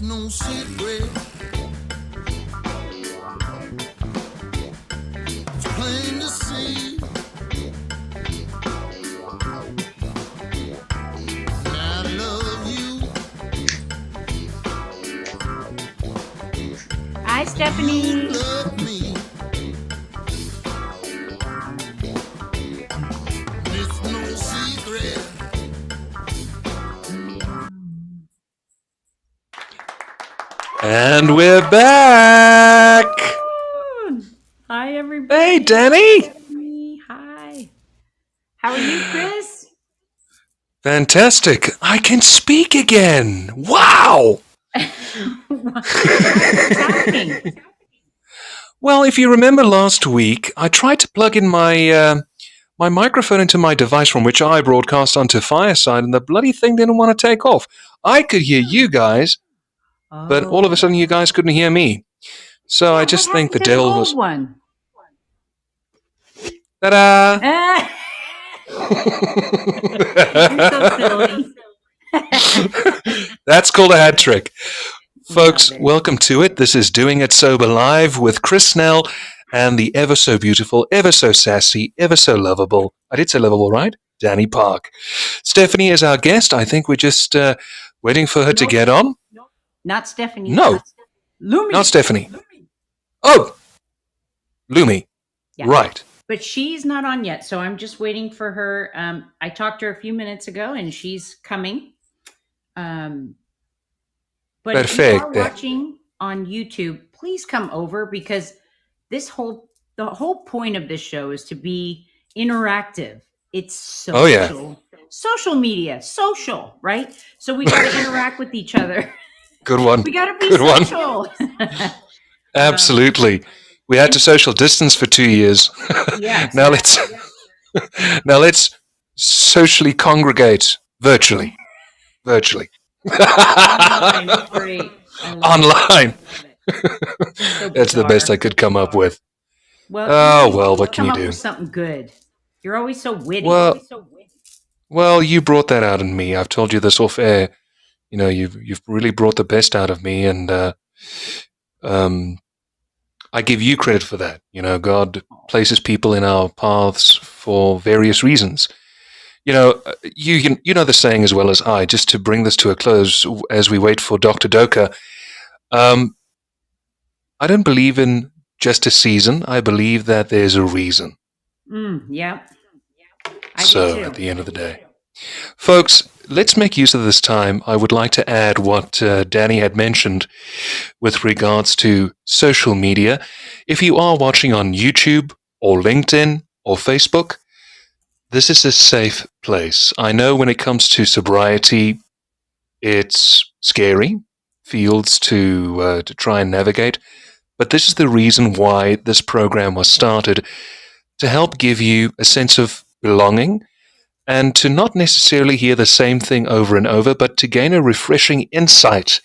no secret. It's plain to see. And I love you. Hi, Stephanie. Love me. It's no secret. And we're back. Hi, everybody. Hey, Danny. Hi. How are you, Chris? Fantastic. I can speak again. Wow. What's happening? Well, if you remember last week, I tried to plug in my my microphone into my device from which I broadcast onto Fireside, and the bloody thing didn't want to take off. I could hear you guys, but all of a sudden you guys couldn't hear me. So I just think the devil was... one. Ta-da! You're so silly. That's called a hat trick. Folks, welcome to it. This is Doing It Sober Live with Chris Snell and the ever so beautiful, ever so sassy, ever so lovable, I did say lovable, right? Danny Park. Stephanie is our guest. I think we're just waiting for her to get on. Not Stephanie. No. Lumi. Not Stephanie. Oh! Lumi. Yeah. Right. But she's not on yet, so I'm just waiting for her. I talked to her a few minutes ago, and she's coming. But if you are watching on YouTube, please come over, because the whole point of this show is to be interactive. It's social. Oh, yeah. Social media, social, right? So we got to interact with each other. Good one. We got to be Good social. Absolutely. We had to social distance for 2 years. Yes. Now let's socially congregate virtually. Online, great. Online. So That's the best I could come up with. Well, what can you do? Something good. You're always so witty. Well, you brought that out in me. I've told you this off air. You know, you've really brought the best out of me, and I give you credit for that. You know, God places people in our paths for various reasons. You know, you know the saying as well as I. Just to bring this to a close, as we wait for Dr. Doka, I don't believe in just a season. I believe that there's a reason. Yeah. So at the end of the day, folks, let's make use of this time. I would like to add what Danny had mentioned with regards to social media. If you are watching on YouTube or LinkedIn or Facebook, this is a safe place. I know when it comes to sobriety, it's scary fields to try and navigate, but this is the reason why this program was started, to help give you a sense of belonging, and to not necessarily hear the same thing over and over, but to gain a refreshing insight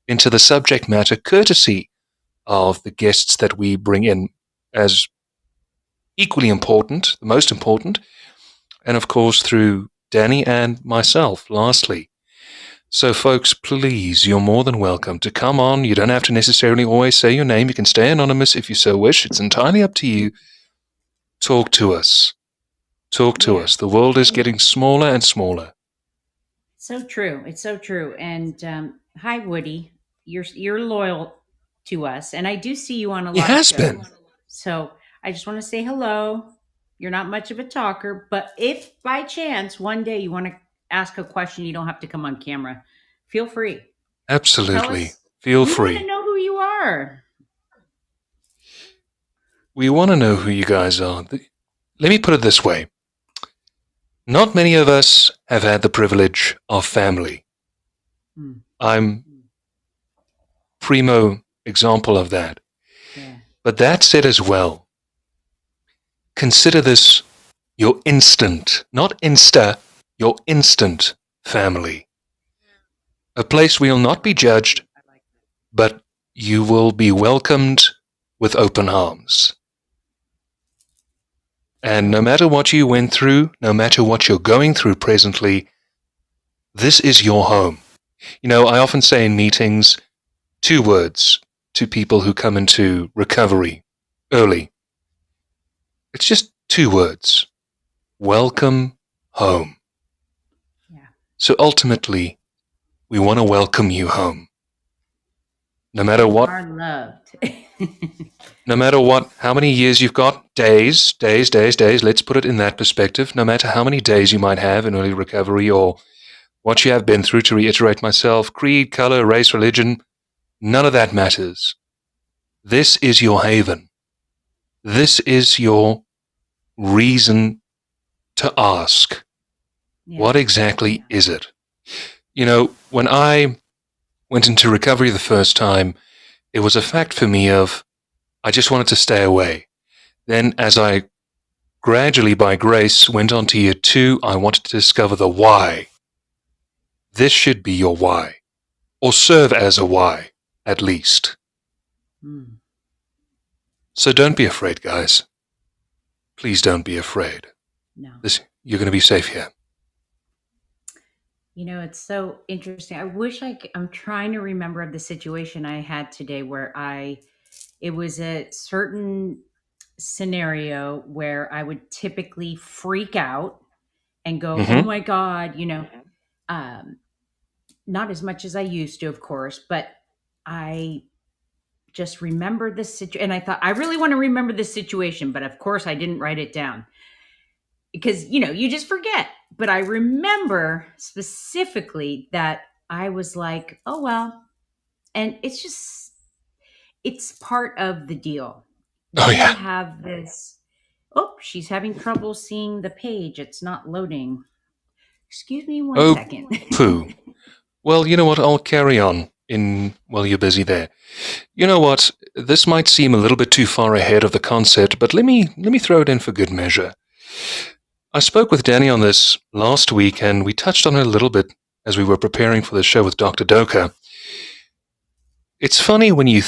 into the subject matter, courtesy of the guests that we bring in as equally important, the most important, and of course through Danny and myself, lastly. So folks, please, you're more than welcome to come on. You don't have to necessarily always say your name. You can stay anonymous if you so wish. It's entirely up to you. Talk to us. Talk to us. The world is getting smaller and smaller. So true. It's so true. And hi, Woody. You're loyal to us, and I do see you on a lot of shows. He has been. So I just want to say hello. You're not much of a talker, but if by chance one day you want to ask a question, you don't have to come on camera. Feel free. Absolutely. Feel free. We want to know who you are. We want to know who you guys are. Let me put it this way. Not many of us have had the privilege of family. I'm primo example of that. Yeah. But that said as well, consider this your instant, not Insta, your instant family. A place where you'll not be judged, but you will be welcomed with open arms. And no matter what you went through, no matter what you're going through presently, this is your home. You know, I often say in meetings, 2 words to people who come into recovery early. It's just 2 words. Welcome home. Yeah. So ultimately, we want to welcome you home. No matter what. You are loved. No matter what, how many years you've got, days, let's put it in that perspective. No matter how many days you might have in early recovery or what you have been through, to reiterate myself, creed, color, race, religion, none of that matters. This is your haven. This is your reason to ask. Yeah. What exactly is it? You know, when I went into recovery the first time, it was a fact for me of I just wanted to stay away. Then as I gradually, by grace, went on to year 2, I wanted to discover the why. This should be your why, or serve as a why, at least. So don't be afraid, guys. Please don't be afraid. No. You're going to be safe here. You know, it's so interesting. I wish I'm trying to remember the situation I had today where it was a certain scenario where I would typically freak out and go, oh my God, you know, not as much as I used to, of course, but I just remembered this situation. And I thought, I really want to remember this situation, but of course I didn't write it down because, you know, you just forget. But I remember specifically that I was like, oh, well, and it's part of the deal. Oh, yeah. You have this, she's having trouble seeing the page. It's not loading. Excuse me one second. Pooh. Well, you know what? I'll carry on while you're busy there. You know what? This might seem a little bit too far ahead of the concept, but let me throw it in for good measure. I spoke with Danny on this last week, and we touched on it a little bit as we were preparing for the show with Dr. Doka. It's funny when you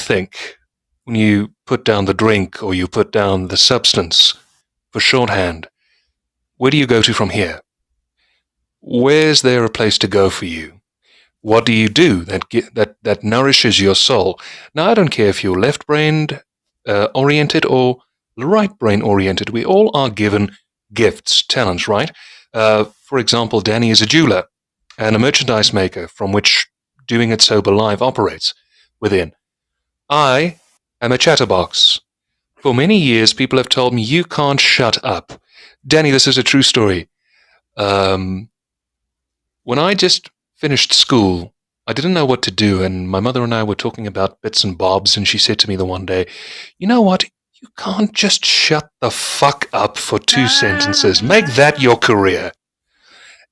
put down the drink or you put down the substance for shorthand, where do you go to from here? Where's there a place to go for you? What do you do that nourishes your soul? Now, I don't care if you're left-brained oriented or right-brain oriented. We all are given gifts, talents, right? For example, Danny is a jeweler and a merchandise maker from which Doing It Sober Live operates within. I am a chatterbox. For many years, people have told me, you can't shut up. Danny, this is a true story. When I just finished school, I didn't know what to do, and my mother and I were talking about bits and bobs, and she said to me the one day, you know what? You can't just shut the fuck up for 2 sentences. Make that your career.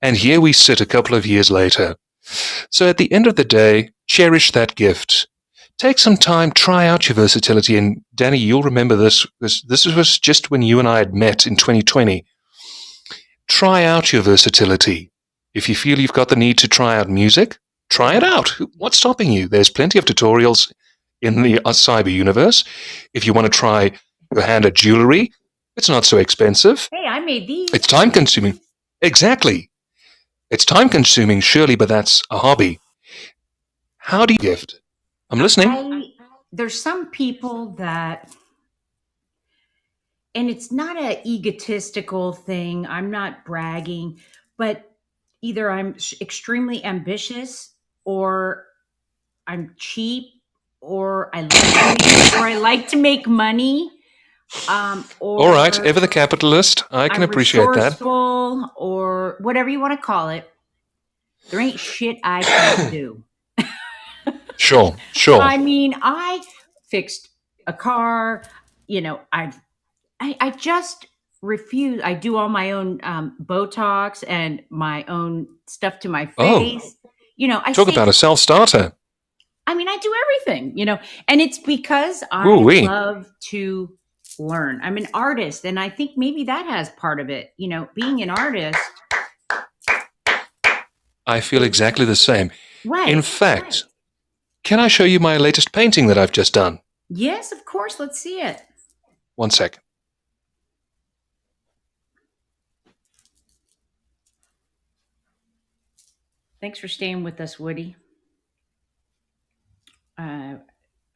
And here we sit a couple of years later. So at the end of the day, cherish that gift. Take some time, try out your versatility. And Danny, you'll remember this was just when you and I had met in 2020. Try out your versatility. If you feel you've got the need to try out music, try it out. What's stopping you? There's plenty of tutorials in the cyber universe. If you want to try your hand at jewelry, it's not so expensive. Hey, I made these. It's time consuming. Exactly. It's time consuming, surely, but that's a hobby. How do you gift? I'm listening. There's some people that, and it's not an egotistical thing. I'm not bragging, but either I'm extremely ambitious or I'm cheap or I like to make money. Or all right, ever the capitalist. I can appreciate that. Or whatever you want to call it. There ain't shit I can't do. Sure. I mean, I fixed a car. You know, I just refuse. I do all my own Botox and my own stuff to my face. You know, I talk about a self-starter. I mean, I do everything, you know, and it's because I love to learn. I'm an artist, and I think maybe that has part of it. You know, being an artist. I feel exactly the same. Right. In fact, can I show you my latest painting that I've just done? Yes, of course. Let's see it. 1 second. Thanks for staying with us, Woody. Uh,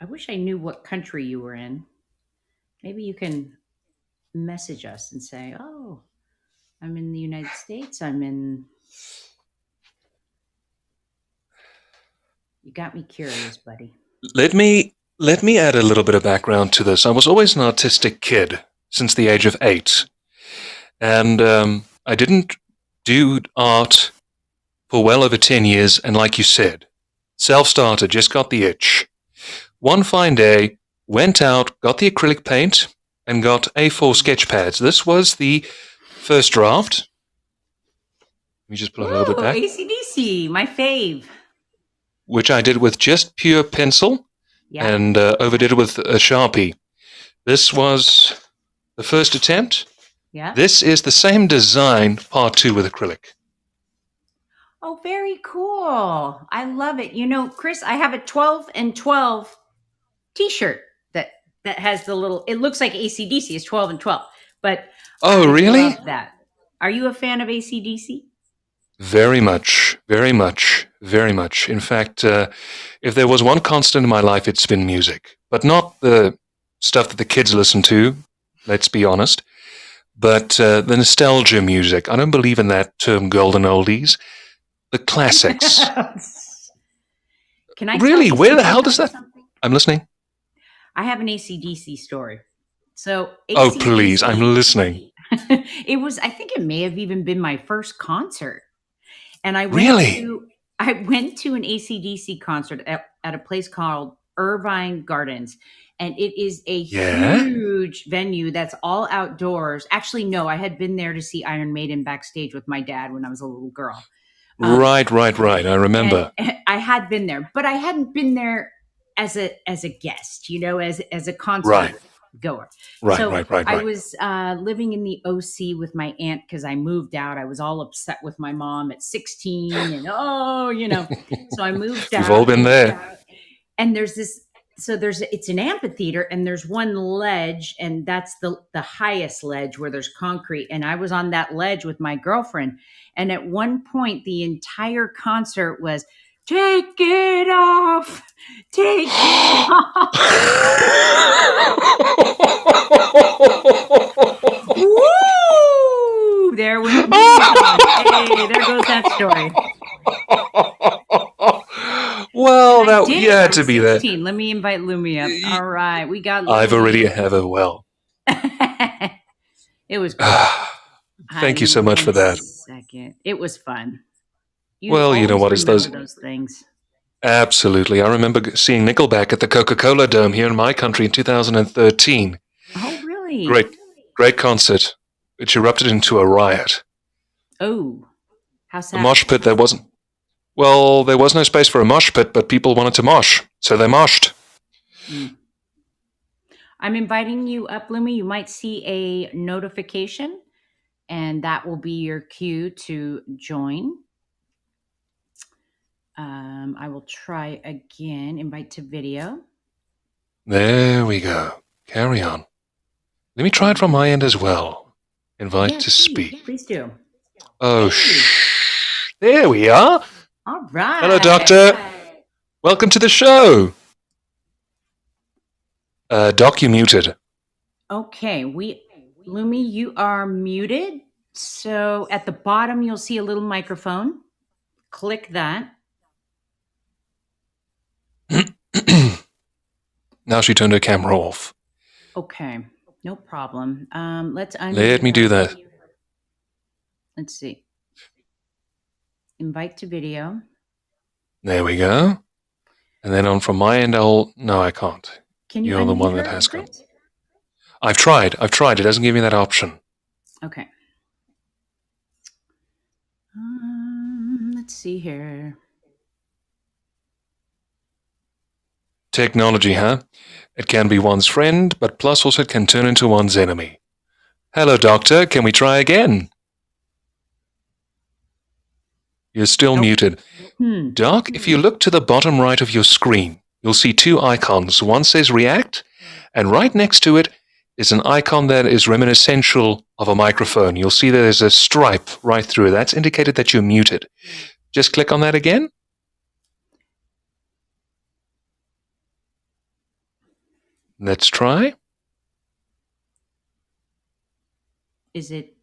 I wish I knew what country you were in. Maybe you can message us and say, "Oh, I'm in the United States. I'm in." You got me curious, buddy. Let me add a little bit of background to this. I was always an artistic kid since the age of 8, and I didn't do art for well over 10 years. And like you said, self-starter, just got the itch. One fine day, went out, got the acrylic paint, and got A4 sketch pads. This was the first draft. Let me just pull it a little bit Ooh, back. AC/DC, my fave. Which I did with just pure pencil and overdid it with a Sharpie. This was the first attempt. Yeah. This is the same design, part 2 with acrylic. Oh, very cool. I love it. You know, Chris, I have a 12 and 12 t-shirt that has the little, it looks like AC/DC. It's 12 and 12. But Oh, I really? love that. Are you a fan of AC/DC? Very much, very much, very much. In fact, if there was one constant in my life, it's been music. But not the stuff that the kids listen to, let's be honest, but the nostalgia music. I don't believe in that term golden oldies. The classics. Can I Really? tell you Where the hell does that... something? I'm listening. I have an AC/DC story. So Oh, please, I'm listening. It was, I think it may have even been my first concert. And I went to an AC/DC concert at a place called Irvine Gardens. And it is a huge venue that's all outdoors. Actually, no, I had been there to see Iron Maiden backstage with my dad when I was a little girl. Right. I remember. And I had been there, but I hadn't been there as a guest, you know, as a concert goer. Right. I was living in the OC with my aunt because I moved out. I was all upset with my mom at 16, and so I moved out. We've all been there. And it's an amphitheater, and there's one ledge, and that's the highest ledge where there's concrete. And I was on that ledge with my girlfriend. And at one point, the entire concert was, "Take it off, take it off." Woo! There went the music. Hey, there goes that story. Well, that you had to be there. Let me invite Lumi up. All right, we got Lumi. I've already have her well. It was good. Thank you so much for that. It was fun. You know what? It's those things. Absolutely. I remember seeing Nickelback at the Coca-Cola Dome here in my country in 2013. Oh, really? Great concert, which erupted into a riot. Oh, how sad. The mosh pit, there was no space for a mosh pit, but people wanted to mosh, so they moshed. I'm inviting you up, Lumi. You might see a notification, and that will be your cue to join. I will try again. Invite to video. There we go. Carry on. Let me try it from my end as well. Invite to speak. Please do. Oh, there we are. All right. Hello, Doctor. Welcome to the show. Doc, you muted. Okay. Lumi, you are muted. So at the bottom, you'll see a little microphone. Click that. Now she turned her camera off. Okay, no problem. Let me do that. Let's see. Invite to video. There we go. And then from my end, no, I can't. You're the one that has gone. I've tried. It doesn't give me that option. Okay. Let's see here. Technology, huh? It can be one's friend, but plus also it can turn into one's enemy. Hello, Doctor. Can we try again? You're still muted. Doc, if you look to the bottom right of your screen, you'll see two icons. One says React, and right next to it is an icon that is reminiscential of a microphone. You'll see there's a stripe right through it. That's indicated that you're muted. Just click on that again. Let's try. Is it?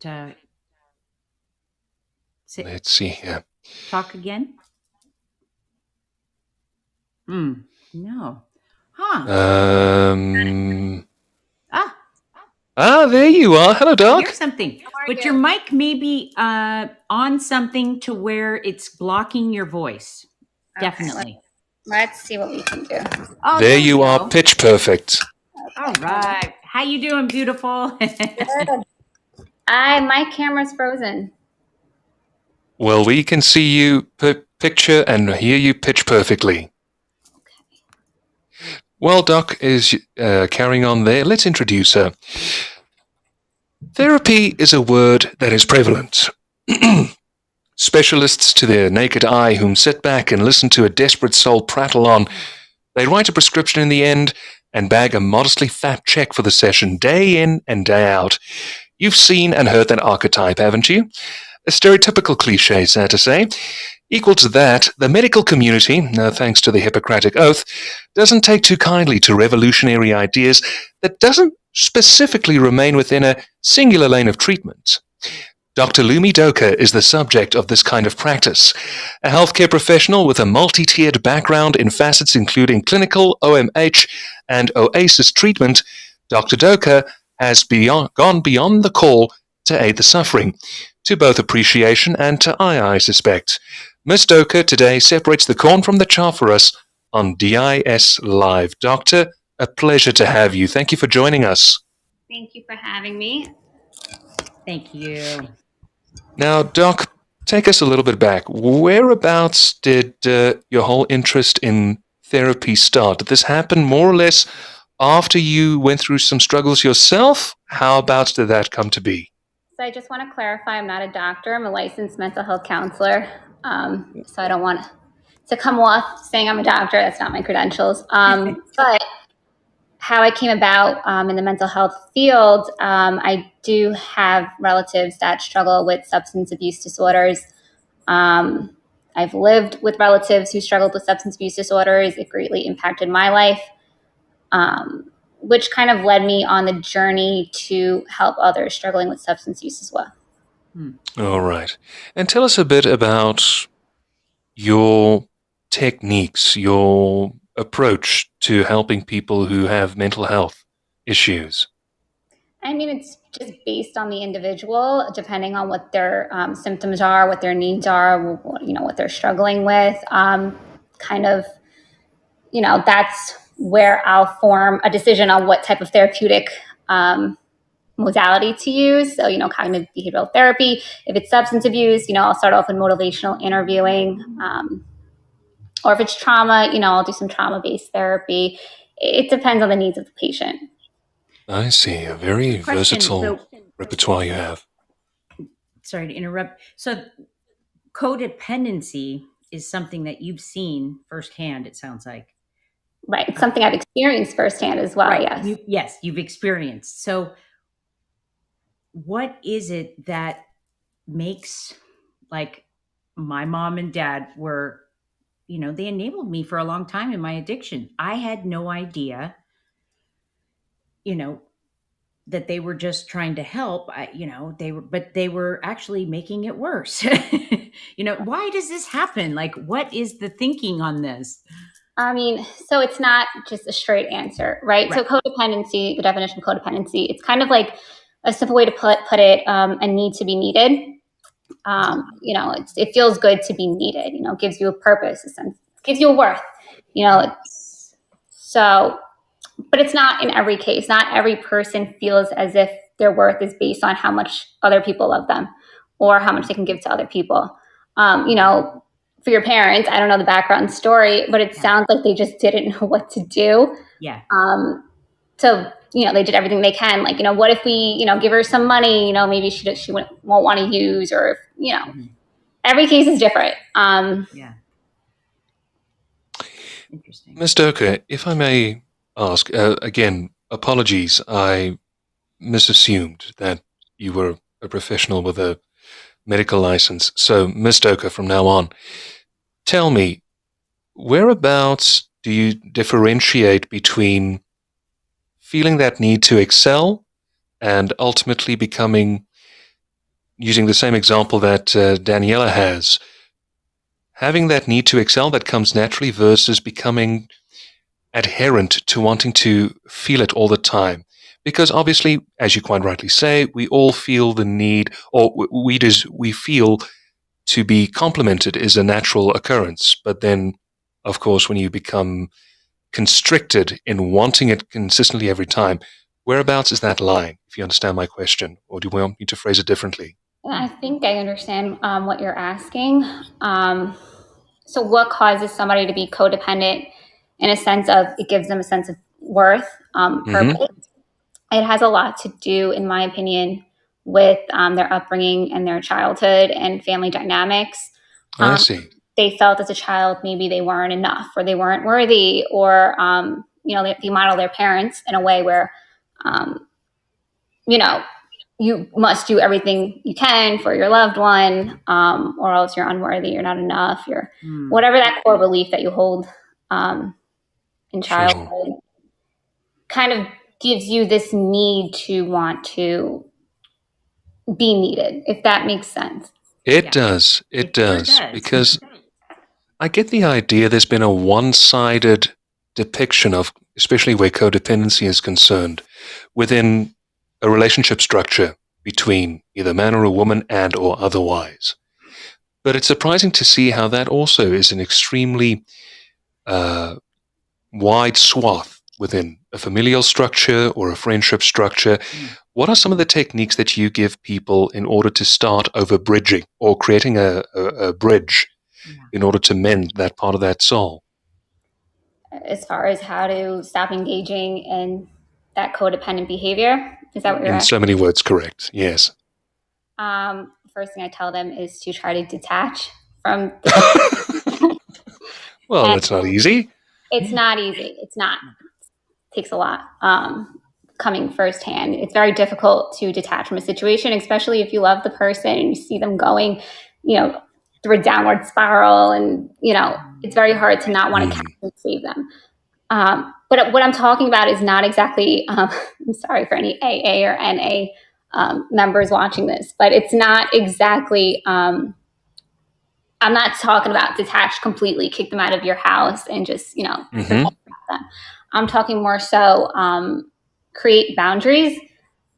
Let's see here. Talk again. No. Huh. There you are. Hello, Doc. I hear something. But your mic may be on something to where it's blocking your voice. Okay, definitely. Let's see what we can do. Oh, there you are, pitch perfect. Okay. All right. How you doing, beautiful? Good. My camera's frozen. Well, we can see you picture and hear you pitch perfectly. Okay. While Doc is carrying on there, let's introduce her. Therapy is a word that is prevalent. Specialists to their naked eye whom sit back and listen to a desperate soul prattle on. They write a prescription in the end and bag a modestly fat check for the session day in and day out. You've seen and heard that archetype, haven't you? A stereotypical cliche, sad to say. Equal to that, the medical community, thanks to the Hippocratic Oath, doesn't take too kindly to revolutionary ideas that doesn't specifically remain within a singular lane of treatment. Dr. Lumi Doka is the subject of this kind of practice. A healthcare professional with a multi-tiered background in facets including clinical, OMH, and OASIS treatment, Dr. Doka has gone beyond the call to aid the suffering, to both appreciation and to I suspect. Ms. Doka today separates the corn from the chaff for us on DIS Live. Doctor, a pleasure to have you. Thank you for joining us. Thank you for having me. Thank you. Now, Doc, take us a little bit back. Whereabouts did your whole interest in therapy start? Did this happen more or less after you went through some struggles yourself? How about did that come to be? So I just want to clarify, I'm not a doctor. I'm a licensed mental health counselor. So I don't want to come off saying I'm a doctor. That's not my credentials. But how I came about in the mental health field, I do have relatives that struggle with substance abuse disorders. I've lived with relatives who struggled with substance abuse disorders. It greatly impacted my life, which kind of led me on the journey to help others struggling with substance use as well. All right. And tell us a bit about your techniques, your approach to helping people who have mental health issues. I mean, it's just based on the individual, depending on what their symptoms are, what their needs are, what they're struggling with. That's where I'll form a decision on what type of therapeutic modality to use. So, cognitive behavioral therapy. If it's substance abuse, I'll start off with motivational interviewing. Or if it's trauma, I'll do some trauma-based therapy. It depends on the needs of the patient. I see. A very versatile repertoire you have. Sorry to interrupt. So codependency is something that you've seen firsthand, it sounds like. Right. It's something I've experienced firsthand as well, right. Yes. You've experienced. So what is it that makes, like, my mom and dad were, they enabled me for a long time in my addiction. I had no idea, that they were just trying to help. They were actually making it worse. Why does this happen? Like, what is the thinking on this? I mean, so it's not just a straight answer, right? So codependency, the definition of codependency, it's kind of like a simple way to put it, a need to be needed. It feels good to be needed, it gives you a purpose, a sense, gives you a worth, but it's not in every case. Not every person feels as if their worth is based on how much other people love them or how much they can give to other people. For your parents, I don't know the background story, but it sounds like they just didn't know what to do. Yeah. So, they did everything they can. Like, what if we, give her some money, maybe she won't want to use, or, every case is different. Yeah. Interesting. Ms. Doka, if I may ask, again, apologies. I misassumed that you were a professional with a medical license. So, Ms. Doka, from now on, tell me, whereabouts do you differentiate between feeling that need to excel and ultimately becoming, using the same example that Daniela has, having that need to excel that comes naturally versus becoming adherent to wanting to feel it all the time. Because obviously, as you quite rightly say, we all feel the need, or we feel to be complimented is a natural occurrence. But then, of course, when you become constricted in wanting it consistently every time, whereabouts is that line, if you understand my question? Or do you want me to phrase it differently? I think I understand what you're asking. So what causes somebody to be codependent in a sense of it gives them a sense of worth, purpose? It has a lot to do, in my opinion, with their upbringing and their childhood and family dynamics. I see. They felt as a child maybe they weren't enough or they weren't worthy, or they model their parents in a way where you must do everything you can for your loved one, or else you're unworthy, you're not enough, you're whatever that core belief that you hold in childhood kind of gives you this need to want to be needed, if that makes sense. It does. It does. Because I get the idea there's been a one-sided depiction of, especially where codependency is concerned, within a relationship structure between either man or a woman and or otherwise. But it's surprising to see how that also is an extremely wide swath within a familial structure or a friendship structure. What are some of the techniques that you give people in order to start over bridging or creating a bridge in order to mend that part of that soul? As far as how to stop engaging in that codependent behavior, is that what you're asking? In so many words, correct. Yes. First thing I tell them is to try to detach from. Well, that's not easy. It's not easy. It's not. It takes a lot. Coming firsthand, it's very difficult to detach from a situation, especially if you love the person and you see them going, through a downward spiral, and it's very hard to not want to catch and save them. But what I'm talking about is not exactly. I'm sorry for any AA or NA members watching this, but it's not exactly. I'm not talking about detach completely, kick them out of your house, and just forget about them. I'm talking more so create boundaries,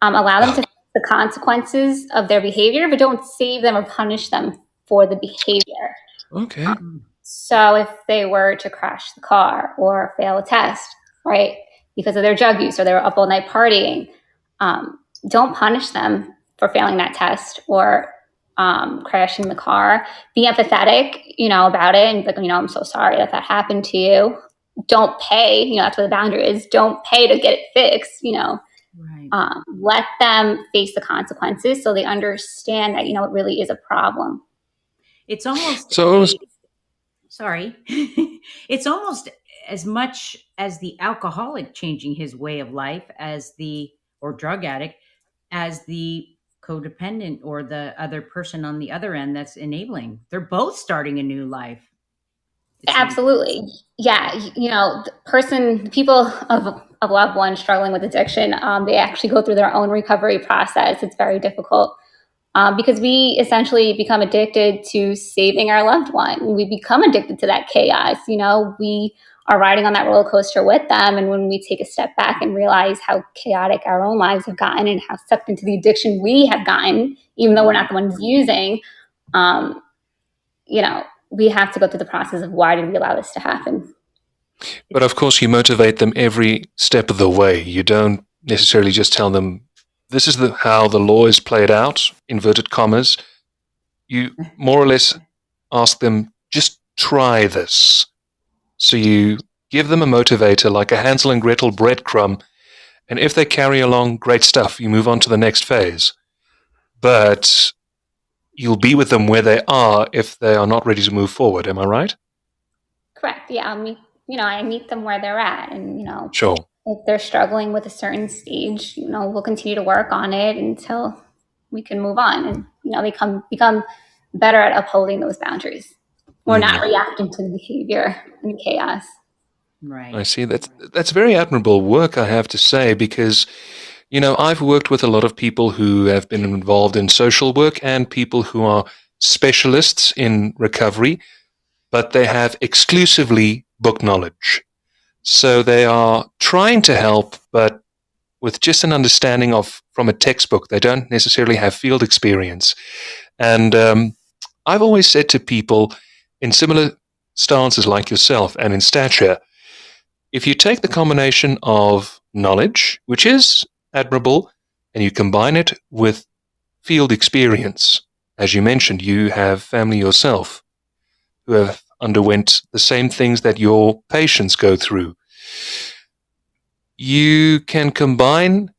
allow them to face the consequences of their behavior, but don't save them or punish them for the behavior. Okay. So if they were to crash the car or fail a test, right, because of their drug use, or they were up all night partying, don't punish them for failing that test or crashing the car. Be empathetic, about it, and be like, I'm so sorry that happened to you. Don't pay, that's what the boundary is. Don't pay to get it fixed, Right. Let them face the consequences so they understand that, it really is a problem. It's almost sorry. It's almost as much as the alcoholic changing his way of life or drug addict as the codependent or the other person on the other end that's enabling. They're both starting a new life. Absolutely. Yeah. People of loved ones struggling with addiction, they actually go through their own recovery process. It's very difficult because we essentially become addicted to saving our loved one. We become addicted to that chaos. We are riding on that roller coaster with them. And when we take a step back and realize how chaotic our own lives have gotten and how sucked into the addiction we have gotten, even though we're not the ones using, we have to go through the process of why did we allow this to happen? But of course, you motivate them every step of the way. You don't necessarily just tell them, this is how the law is played out, inverted commas. You more or less ask them, just try this. So you give them a motivator like a Hansel and Gretel breadcrumb, and if they carry along, great stuff, you move on to the next phase. But you'll be with them where they are if they are not ready to move forward. Am I right? Correct. Yeah. I meet them where they're at, and sure. If they're struggling with a certain stage, we'll continue to work on it until we can move on, and they become better at upholding those boundaries or not reacting to the behavior and chaos. Right. I see. That's very admirable work, I have to say, because I've worked with a lot of people who have been involved in social work and people who are specialists in recovery, but they have exclusively book knowledge. So they are trying to help, but with just an understanding of from a textbook. They don't necessarily have field experience. And I've always said to people in similar stances like yourself and in stature, if you take the combination of knowledge, which is admirable, and you combine it with field experience, as you mentioned, you have family yourself who have underwent the same things that your patients go through. You can combine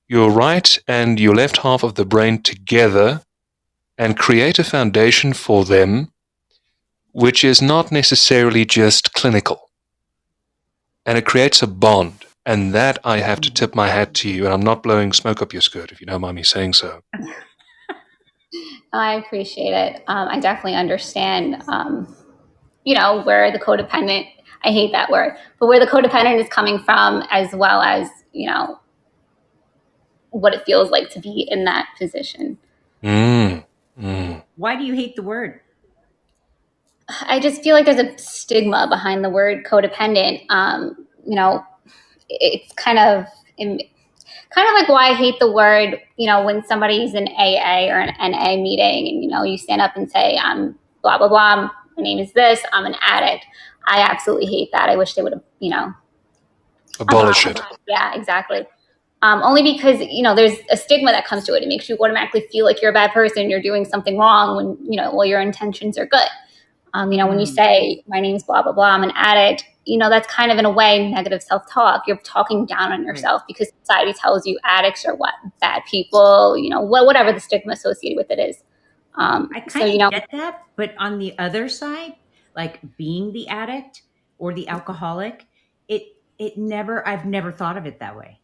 your right and your left half of the brain together and create a foundation for them which is not necessarily just clinical. And it creates a bond. And that I have to tip my hat to you. And I'm not blowing smoke up your skirt, if you don't mind me saying so. I appreciate it. I definitely understand, where the codependent, I hate that word, but where the codependent is coming from, as well as, what it feels like to be in that position. Why do you hate the word? I just feel like there's a stigma behind the word codependent. It's kind of like why I hate the word, when somebody's in AA or an NA meeting and, you stand up and say, I'm blah, blah, blah, my name is this, I'm an addict. I absolutely hate that. I wish they would have, abolish it. Yeah, exactly. Only because, there's a stigma that comes to it. It makes you automatically feel like you're a bad person, you're doing something wrong when, your intentions are good. When you say, my name is blah, blah, blah, I'm an addict, that's kind of in a way negative self-talk. You're talking down on yourself because society tells you addicts are what? Bad people, whatever the stigma associated with it is. I kind of get that, but on the other side, like being the addict or the alcoholic, I've never thought of it that way.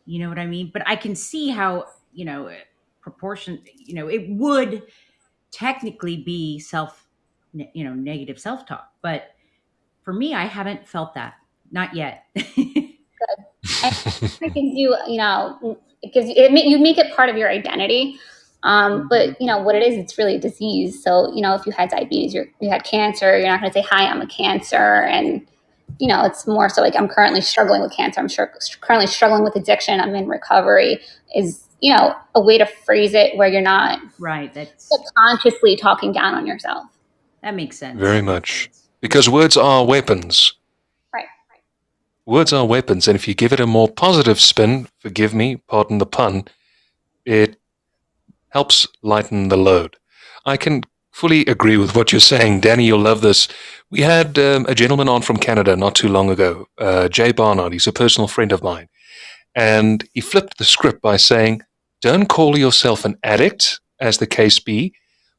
You know what I mean? But I can see how, proportion, it would technically be negative self-talk. But for me, I haven't felt that. Not yet. It gives you, you make it part of your identity. But what it is, it's really a disease. So, if you had diabetes, you had cancer, you're not going to say, hi, I'm a cancer. And, it's more so like, I'm currently struggling with cancer. I'm currently struggling with addiction. I'm in recovery is, a way to phrase it where you're not right. That's subconsciously talking down on yourself. That makes sense. Very much. Because words are weapons. Right. Words are weapons. And if you give it a more positive spin, forgive me, pardon the pun, it helps lighten the load. I can fully agree with what you're saying. Danny, you'll love this. We had a gentleman on from Canada not too long ago, Jay Barnard. He's a personal friend of mine. And he flipped the script by saying, don't call yourself an addict, as the case be,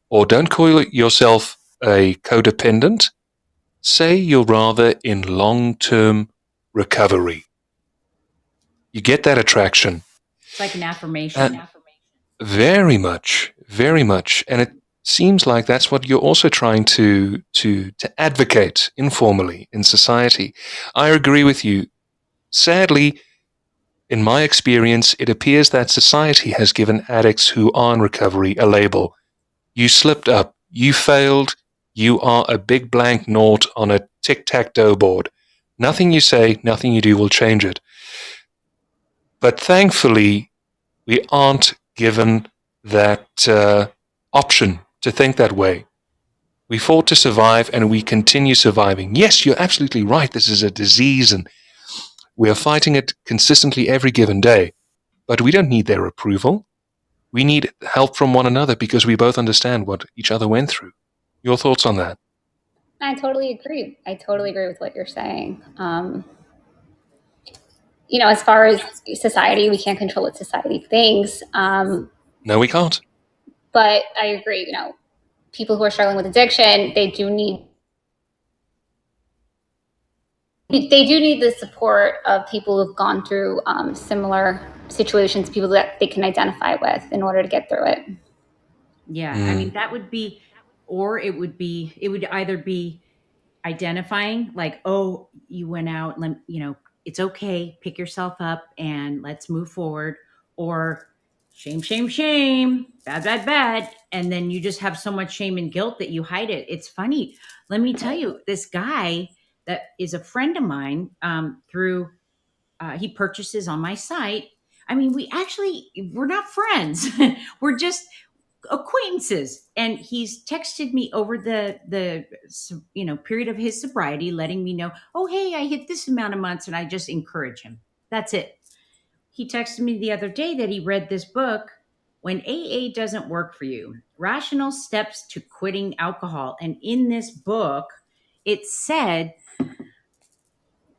or don't call yourself a codependent. Say you're rather in long-term recovery. You get that attraction. It's like an affirmation. Very much, very much. And it seems like that's what you're also trying to advocate informally in society. I agree with you. Sadly, in my experience, it appears that society has given addicts who are in recovery a label. You slipped up. You failed. You are a big blank naught on a tic-tac-toe board. Nothing you say, nothing you do will change it. But thankfully, we aren't given that option to think that way. We fought to survive and we continue surviving. Yes, you're absolutely right. This is a disease and we are fighting it consistently every given day. But we don't need their approval. We need help from one another because we both understand what each other went through. Your thoughts on that? I totally agree. I totally agree with what you're saying. As far as society, we can't control what society thinks. No, we can't. But I agree, people who are struggling with addiction, they do need the support of people who've gone through similar situations, people that they can identify with in order to get through it. Yeah, I mean, that would be, or it would either be identifying like, oh, you went out, it's okay, pick yourself up and let's move forward, or shame, shame, shame, bad, bad, bad. And then you just have so much shame and guilt that you hide it. It's funny. Let me tell you, this guy that is a friend of mine, through, he purchases on my site. I mean, we're not friends. We're just acquaintances, and he's texted me over the period of his sobriety, letting me know, oh hey, I hit this amount of months, and I just encourage him. That's it. He texted me the other day that he read this book, When AA Doesn't Work for You: Rational Steps to Quitting Alcohol. And in this book, it said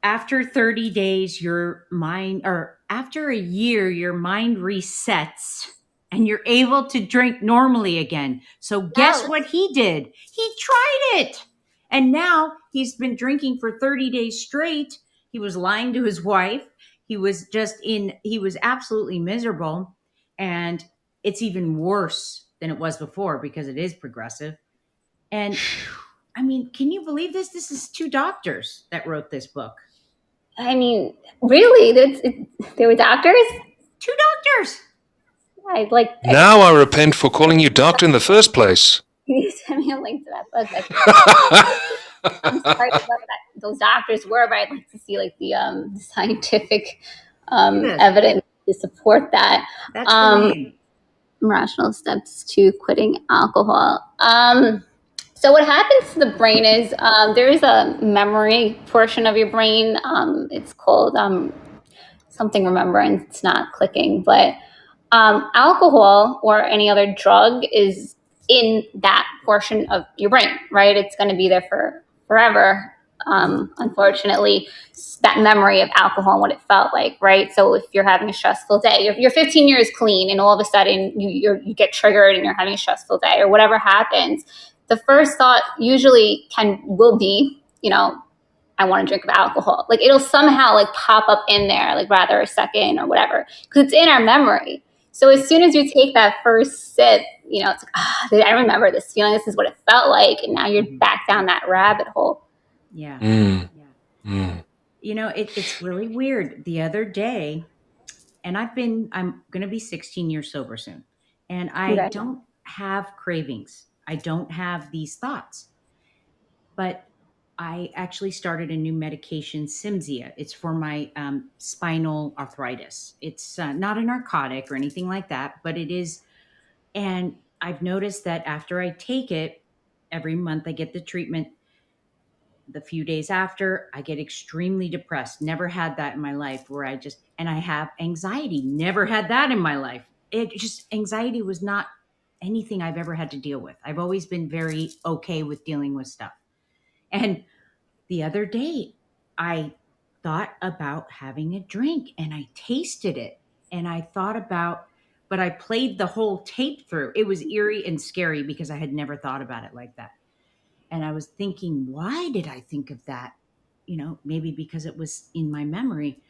after 30 days, your mind, or after a year, your mind resets and you're able to drink normally again. So guess what he did? He tried it. And now he's been drinking for 30 days straight. He was lying to his wife. He was absolutely miserable. And it's even worse than it was before because it is progressive. And I mean, can you believe this? This is 2 doctors that wrote this book. I mean, really? There were doctors? 2 doctors. Now I repent for calling you doctor in the first place. Can you send me a link to that book? I'm sorry what those doctors were, but I'd like to see like the scientific evidence to support that. That's the name. Rational Steps to Quitting Alcohol. So what happens to the brain is there is a memory portion of your brain. It's called something remembrance. It's not clicking, but alcohol or any other drug is in that portion of your brain, right? It's going to be there for forever. Unfortunately, that memory of alcohol and what it felt like, right? So if you're having a stressful day, you're 15 years clean and all of a sudden you get triggered and you're having a stressful day or whatever happens, the first thought usually will be, I want to drink of alcohol. Like it'll somehow like pop up in there, like rather a second or whatever, because it's in our memory. So as soon as you take that first sip, it's like, I remember this feeling. This is what it felt like. And now you're back down that rabbit hole. Yeah. Mm. It's really weird. The other day, and I'm going to be 16 years sober soon, and I don't have cravings. I don't have these thoughts, but I actually started a new medication, Cimzia. It's for my spinal arthritis. It's not a narcotic or anything like that, but it is. And I've noticed that after I take it, every month I get the treatment. The few days after, I get extremely depressed. Never had that in my life and I have anxiety. Never had that in my life. Anxiety was not anything I've ever had to deal with. I've always been very okay with dealing with stuff. And the other day, I thought about having a drink and I tasted it and but I played the whole tape through. It was eerie and scary because I had never thought about it like that. And I was thinking, why did I think of that? Maybe because it was in my memory.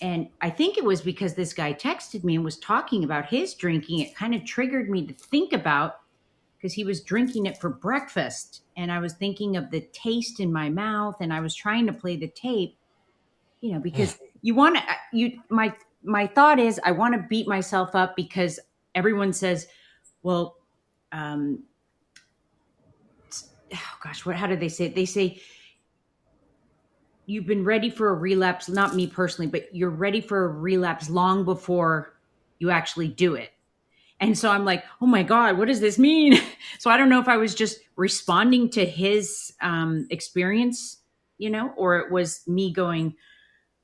And I think it was because this guy texted me and was talking about his drinking. It kind of triggered me to think about, because he was drinking it for breakfast. And I was thinking of the taste in my mouth and I was trying to play the tape, because my thought is I want to beat myself up because everyone says, well, oh gosh, how do they say it? They say, you've been ready for a relapse, not me personally, but you're ready for a relapse long before you actually do it. And so I'm like, oh my God, what does this mean? So I don't know if I was just responding to his experience, or it was me going,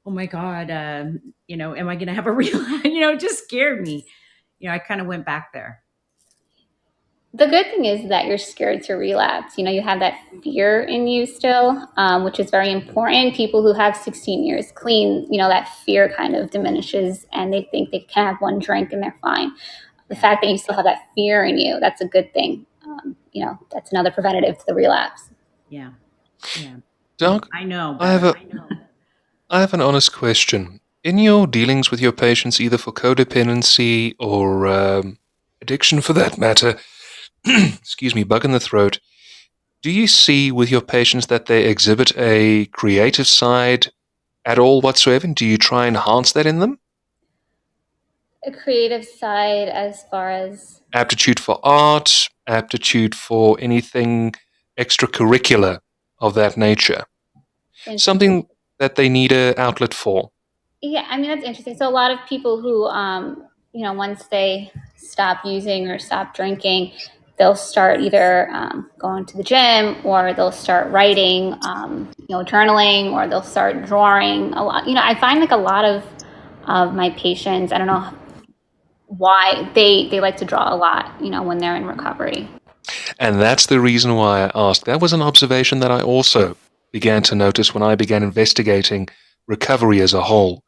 oh my God, am I going to have a relapse? It just scared me. I kind of went back there. The good thing is that you're scared to relapse. You have that fear in you still, which is very important. People who have 16 years clean, that fear kind of diminishes and they think they can have one drink and they're fine. The fact that you still have that fear in you, that's a good thing. That's another preventative to the relapse. Yeah. Doc, I know. I have an honest question. In your dealings with your patients, either for codependency or addiction for that matter, excuse me, bug in the throat, do you see with your patients that they exhibit a creative side at all whatsoever? Do you try and enhance that in them? A creative side as far as? Aptitude for art, aptitude for anything extracurricular of that nature. Something that they need an outlet for. Yeah, I mean, that's interesting. So a lot of people who, once they stop using or stop drinking, they'll start either going to the gym, or they'll start writing, journaling, or they'll start drawing a lot. I find like a lot of my patients, I don't know why, they like to draw a lot, when they're in recovery. And that's the reason why I asked. That was an observation that I also began to notice when I began investigating recovery as a whole.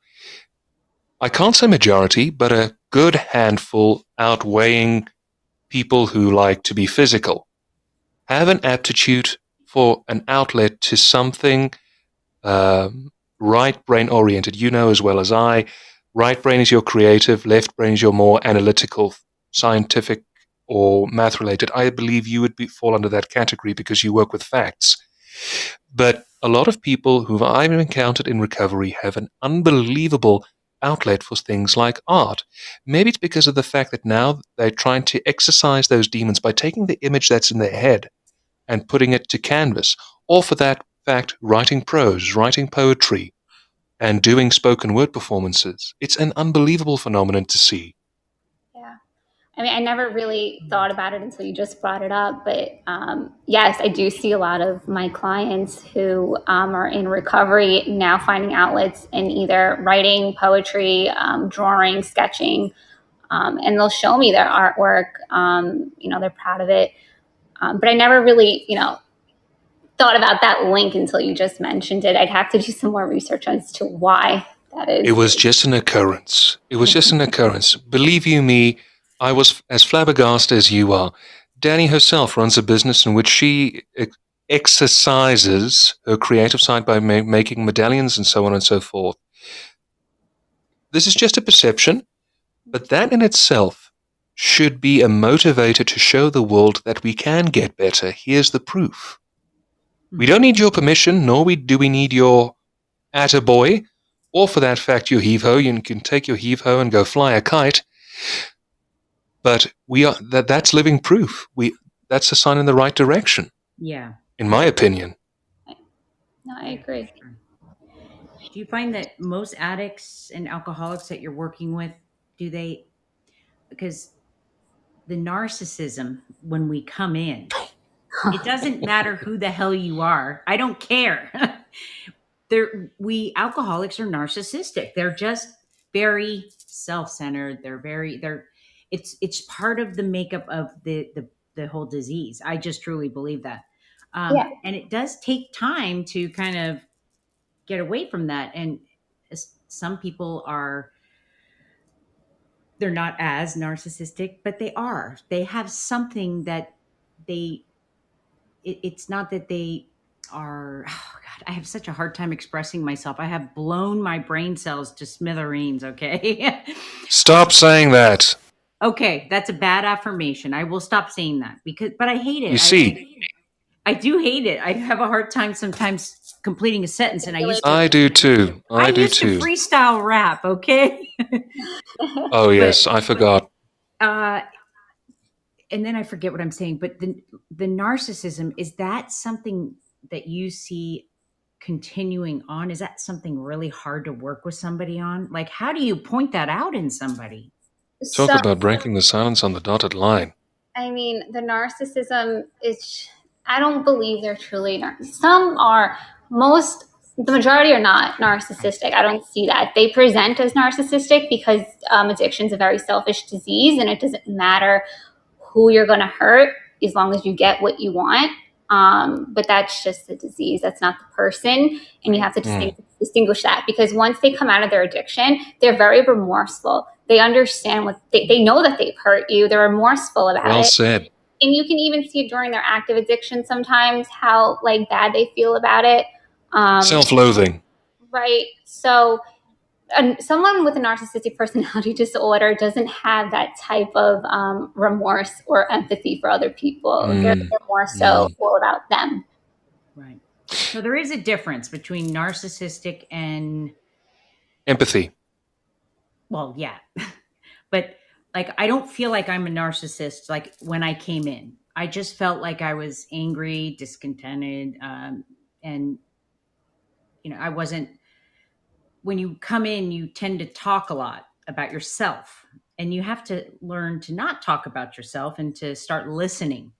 I can't say majority, but a good handful outweighing people who like to be physical have an aptitude for an outlet to something right brain oriented. You know as well as I, right brain is your creative, left brain is your more analytical, scientific, or math related. I believe you would fall under that category because you work with facts. But a lot of people who I've encountered in recovery have an unbelievable outlet for things like art. Maybe it's because of the fact that now they're trying to exercise those demons by taking the image that's in their head and putting it to canvas, or for that fact, writing prose, writing poetry, and doing spoken word performances. It's an unbelievable phenomenon to see. Yeah. I mean, I never really thought about it until you just brought it up. But yes, I do see a lot of my clients who are in recovery now finding outlets in either writing, poetry, drawing, sketching, and they'll show me their artwork. They're proud of it. But I never really, thought about that link until you just mentioned it. I'd have to do some more research as to why that is. It was just an occurrence. Believe you me, I was as flabbergasted as you are. Danny herself runs a business in which she exercises her creative side by making medallions and so on and so forth. This is just a perception, but that in itself should be a motivator to show the world that we can get better. Here's the proof. We don't need your permission, nor do we need your attaboy, or for that fact your heave-ho. You can take your heave-ho and go fly a kite. But that's living proof. That's a sign in the right direction. Yeah. In my opinion. No, I agree. Do you find that most addicts and alcoholics that you're working with, because the narcissism when we come in, it doesn't matter who the hell you are. I don't care. We alcoholics are narcissistic. They're just very self-centered. It's part of the makeup of the whole disease. I just truly believe that. And it does take time to kind of get away from that. And some people they're not as narcissistic, but they have something that it's not that they are, oh God, I have such a hard time expressing myself. I have blown my brain cells to smithereens. Okay. Stop saying that. Okay. That's a bad affirmation. I will stop saying that but I hate it. You see, I do hate it. I have a hard time sometimes completing a sentence, and I do too. I used to freestyle rap. Okay. Oh yes, I forgot. And then I forget what I'm saying, but the narcissism, is that something that you see continuing on? Is that something really hard to work with somebody on? Like, how do you point that out in somebody? Talk about breaking the silence on the dotted line. I mean, the narcissism is, I don't believe they're truly some are, the majority are not narcissistic. I don't see that. They present as narcissistic because addiction is a very selfish disease, and it doesn't matter who you're going to hurt as long as you get what you want. But that's just the disease. That's not the person. And you have to distinguish that, because once they come out of their addiction, they're very remorseful. They understand they know that they've hurt you. They're remorseful about it. Well said. And you can even see it during their active addiction sometimes, how bad they feel about it. Self-loathing. Right. So someone with a narcissistic personality disorder doesn't have that type of remorse or empathy for other people. They're more so all about them. Right. So there is a difference between narcissistic and empathy. Well, yeah. But like, I don't feel like I'm a narcissist. Like when I came in, I just felt like I was angry, discontented. And, I wasn't, when you come in, you tend to talk a lot about yourself, and you have to learn to not talk about yourself and to start listening.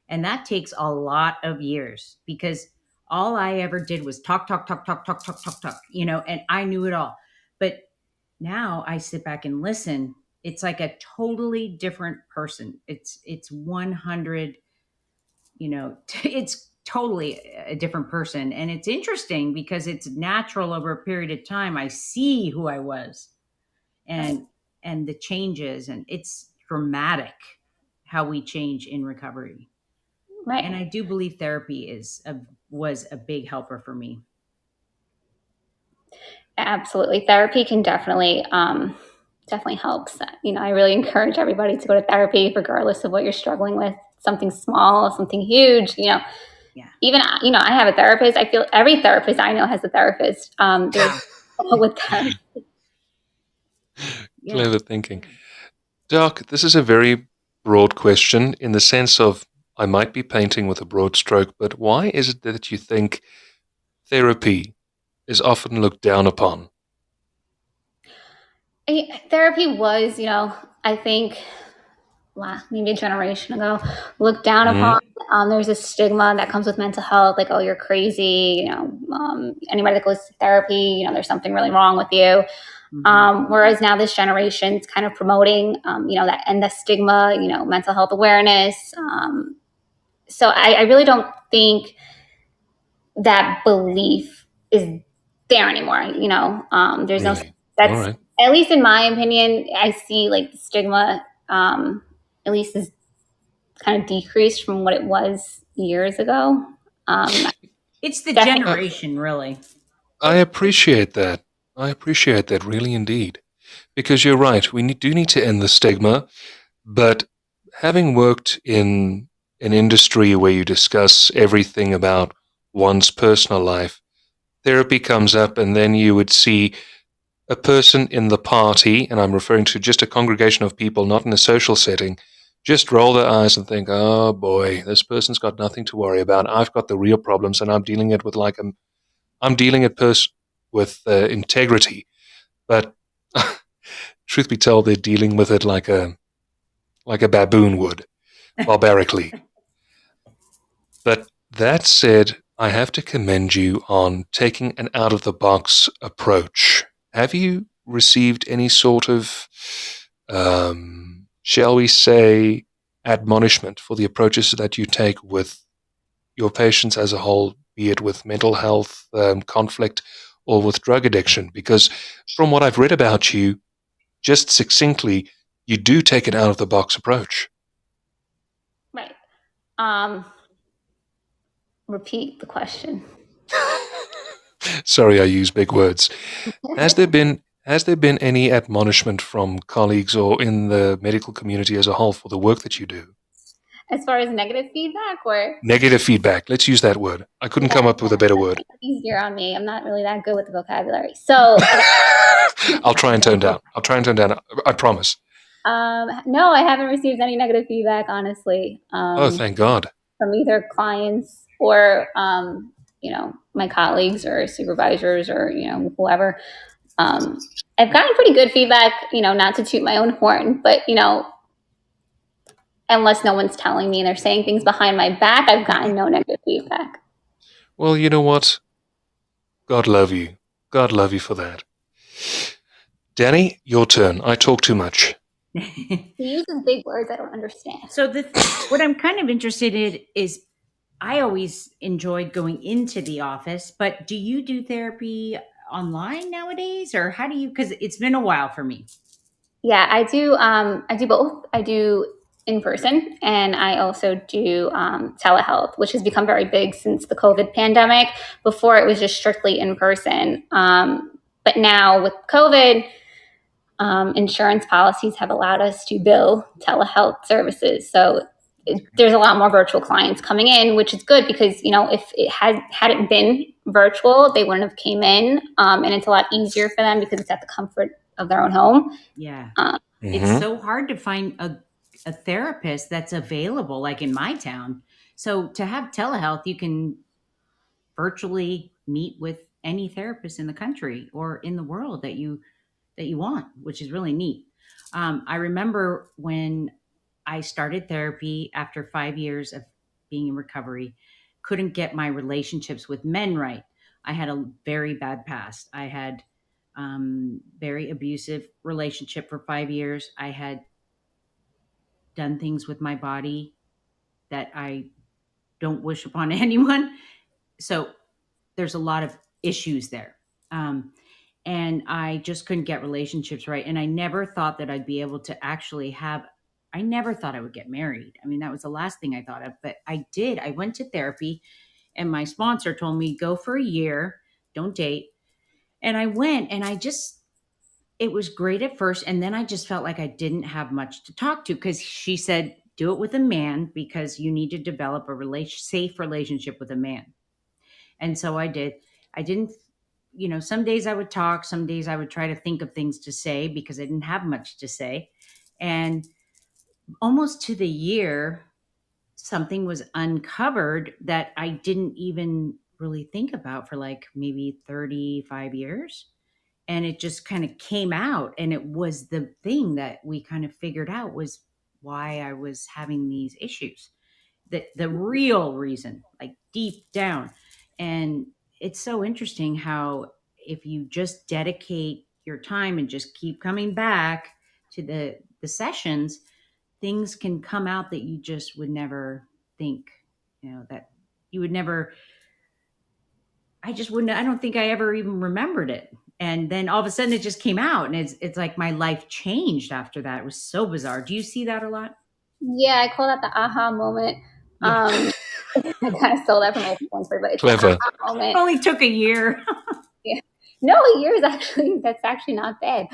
And that takes a lot of years, because all I ever did was talk, talk, talk, talk, talk, talk, talk, talk, and I knew it all. But now I sit back and listen. It's like a totally different person. It's 100, it's totally a different person. And it's interesting because it's natural over a period of time. I see who I was and the changes, and it's dramatic how we change in recovery. Right. And I do believe therapy was a big helper for me. Absolutely. Therapy can definitely helps. I really encourage everybody to go to therapy regardless of what you're struggling with, something small, something huge, Yeah. Even, I have a therapist. I feel every therapist I know has a therapist. There's with them. Clever thinking. Doc, this is a very broad question in the sense of I might be painting with a broad stroke, but why is it that you think therapy is often looked down upon? Therapy was, I think maybe a generation ago, looked down upon. There's a stigma that comes with mental health, like, oh, you're crazy. Anybody that goes to therapy, there's something really wrong with you. Whereas now this generation's kind of promoting, that, and the stigma, mental health awareness. So I really don't think that belief is there anymore. There's Really? that's All right. At least in my opinion, I see like the stigma, at least is kind of decreased from what it was years ago. It's the generation, really. I appreciate that. I appreciate that, really indeed. Because you're right, we do need to end the stigma, but having worked in an industry where you discuss everything about one's personal life, therapy comes up and then you would see a person in the party, and I'm referring to just a congregation of people, not in a social setting, just roll their eyes and think, oh boy, this person's got nothing to worry about. I've got the real problems and I'm dealing it with with integrity. But truth be told, they're dealing with it like a baboon would, barbarically. But that said, I have to commend you on taking an out-of-the-box approach. Have you received any sort of, shall we say, admonishment for the approaches that you take with your patients as a whole, be it with mental health, conflict, or with drug addiction? Because from what I've read about you, just succinctly, you do take an out-of-the-box approach. Right. Repeat the question. Sorry, I use big words. Has there been any admonishment from colleagues or in the medical community as a whole for the work that you do? As far as negative feedback or? Negative feedback. Let's use that word. I couldn't come up with a better word. Easier on me. I'm not really that good with the vocabulary. So I'll try and tone down. I promise. No, I haven't received any negative feedback, honestly. Oh, thank God. From either clients or, my colleagues or supervisors or, whoever. I've gotten pretty good feedback, not to toot my own horn, but, unless no one's telling me and they're saying things behind my back, I've gotten no negative feedback. Well, you know what? God love you. God love you for that. Danny, your turn. I talk too much. He uses big words I don't understand. So what I'm kind of interested in is, I always enjoyed going into the office, but do you do therapy online nowadays, or how do you? Because it's been a while for me. Yeah, I do. I do both. I do in person, and I also do telehealth, which has become very big since the COVID pandemic. Before, it was just strictly in person. But But now with COVID, insurance policies have allowed us to bill telehealth services. So there's a lot more virtual clients coming in, which is good because, if it hadn't been virtual, they wouldn't have came in. And it's a lot easier for them because it's at the comfort of their own home. Yeah. It's so hard to find a therapist that's available, like in my town. So to have telehealth, you can virtually meet with any therapist in the country or in the world that you want, which is really neat. I remember when I started therapy after 5 years of being in recovery, couldn't get my relationships with men right. I had a very bad past. I had very abusive relationship for 5 years. I had done things with my body that I don't wish upon anyone. So there's a lot of issues there. And I just couldn't get relationships right. And I never thought that I'd be able to actually I never thought I would get married. I mean, that was the last thing I thought of, but I did. I went to therapy and my sponsor told me, go for a year, don't date. And I went and it was great at first. And then I just felt like I didn't have much to talk to because she said, do it with a man because you need to develop a safe relationship with a man. And so I did. I didn't, some days I would talk, some days I would try to think of things to say because I didn't have much to say. And almost to the year, something was uncovered that I didn't even really think about for like maybe 35 years. And it just kind of came out. And it was the thing that we kind of figured out was why I was having these issues. The real reason, like deep down. And it's so interesting how if you just dedicate your time and just keep coming back to the sessions, things can come out that you just would never think, that you would never. I just wouldn't. I don't think I ever even remembered it. And then all of a sudden, it just came out, and it's like my life changed after that. It was so bizarre. Do you see that a lot? Yeah, I call that the aha moment. Yeah. I kind of stole that from Oprah Winfrey, but it's Clever. an aha moment. It only took a year. Yeah. No, a year is that's actually not bad.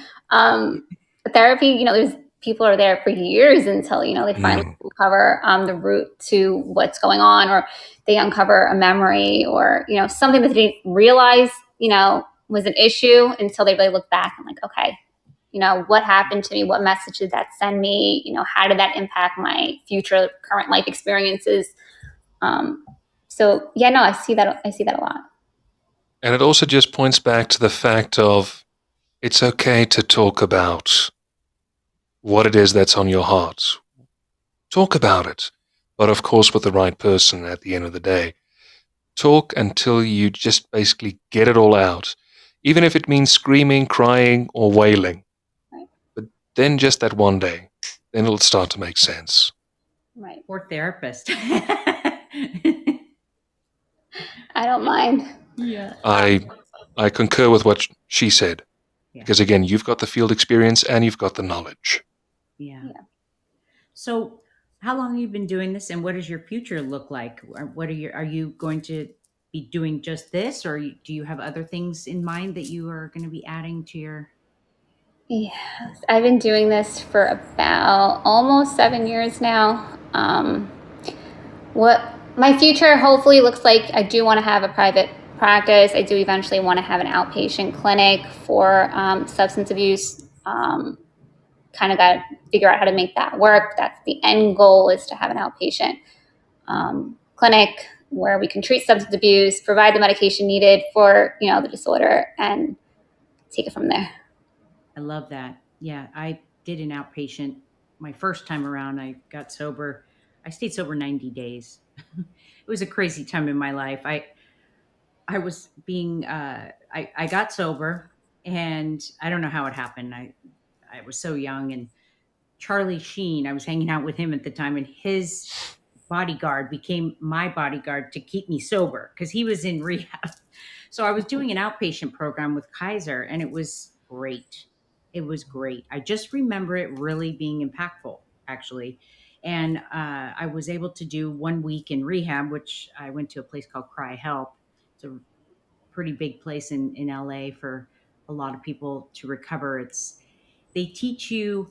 Therapy, there's people are there for years until, they finally uncover the root to what's going on, or they uncover a memory or, something that they didn't realize, was an issue until they really look back and like, okay, what happened to me? What message did that send me? How did that impact my future current life experiences? So yeah, no, I see that a lot. And it also just points back to the fact of it's okay to talk about what it is that's on your heart. Talk about it, but of course with the right person at the end of the day. Talk until you just basically get it all out, even if it means screaming, crying, or wailing. Right. But then just that one day, then it'll start to make sense. Right. Or therapist. I don't mind. Yeah. I concur with what she said. Yeah. Because again, you've got the field experience and you've got the knowledge. Yeah. So how long have you been doing this and what does your future look like? Are you going to be doing just this or do you have other things in mind that you are going to be adding to your? Yes, I've been doing this for about almost 7 years now. What my future hopefully looks like, I do want to have a private practice. I do eventually want to have an outpatient clinic for substance abuse. Kind of got to figure out how to make that work. That's the end goal, is to have an outpatient clinic where we can treat substance abuse, provide the medication needed for, the disorder, and take it from there. I love that. Yeah, I did an outpatient my first time around. I got sober. I stayed sober 90 days. It was a crazy time in my life. I was being, I got sober and I don't know how it happened. I was so young, and Charlie Sheen, I was hanging out with him at the time, and his bodyguard became my bodyguard to keep me sober because he was in rehab. So I was doing an outpatient program with Kaiser, and it was great. It was great. I just remember it really being impactful, actually. And I was able to do 1 week in rehab, which I went to a place called Cry Help. It's a pretty big place in LA for a lot of people to recover. They teach you,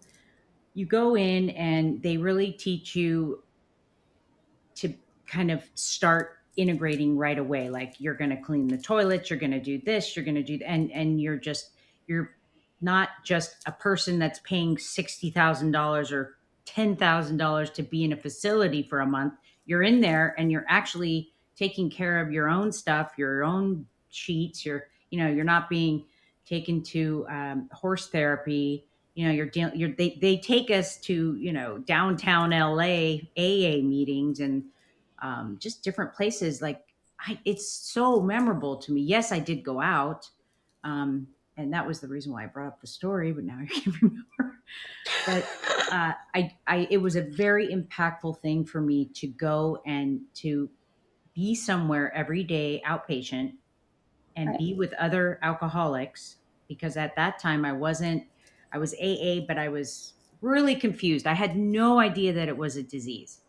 you go in and they really teach you to kind of start integrating right away. Like, you're going to clean the toilets, you're going to do this, you're going to do, and you're not just a person that's paying $60,000 or $10,000 to be in a facility for a month. You're in there and you're actually taking care of your own stuff, your own sheets. You're not being taken to horse therapy. They take us to, downtown LA AA meetings and just different places. Like, it's so memorable to me. Yes, I did go out. And that was the reason why I brought up the story, but now I can't remember. But it was a very impactful thing for me to go and to be somewhere every day, outpatient, and Right. be with other alcoholics, because at that time I was AA, but I was really confused. I had no idea that it was a disease.